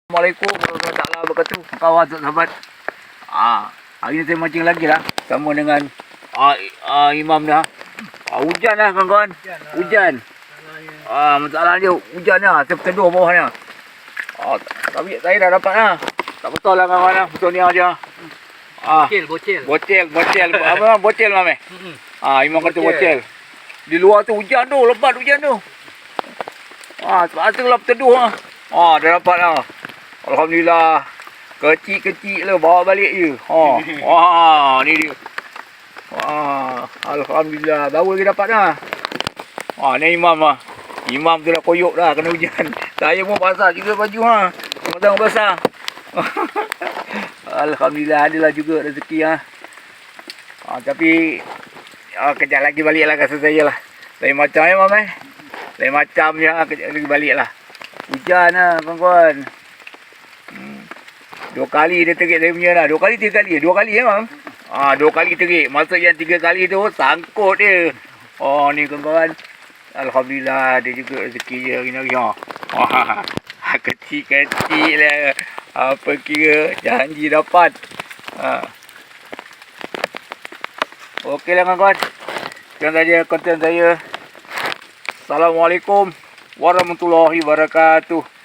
Assalamualaikum warahmatullahi wabarakatuh. Kawan sahabat. Hari ni saya mancing lagi lah sama dengan Imam dah. Hujan lah kawan-kawan. Hujan. Masalah dia hujan lah. Saya berteduh bawah ni. Tapi saya dah dapat lah. Tak betul lah kawan-kawan lah. Betul ni aja. Bocil. Apa bocil mame? Imam kata bocil. Di luar tu hujan tu, lebat hujan tu. Terpaksa lah berteduh lah. Dah dapat lah. Alhamdulillah. Kecil-kecil lah bawa balik je. Ni dia. Alhamdulillah. Baru lagi dapat dah. Ni Imam lah. Imam tu dah koyok dah kena hujan. Saya pun basah juga baju ha. Sama-sama basah. Alhamdulillah adalah juga rezeki ha. Tapi kejap lagi balik lah rasa saya lah. Lain macam Imam Lain macam je kejap lagi balik lah. Hujan lah kawan-kawan. 2 kali dia terik saya punya dah. 2 kali 3 kali. 2 kali Mam. 2 kali terik. Maksud yang 3 kali tu sangkut dia. Ni kawan-kawan. Alhamdulillah dia juga rezeki je hari-hari kecil-kecil lah. Apa kira janji dapat. Okey lah kawan-kawan. Sekian saja konten saya. Assalamualaikum warahmatullahi wabarakatuh.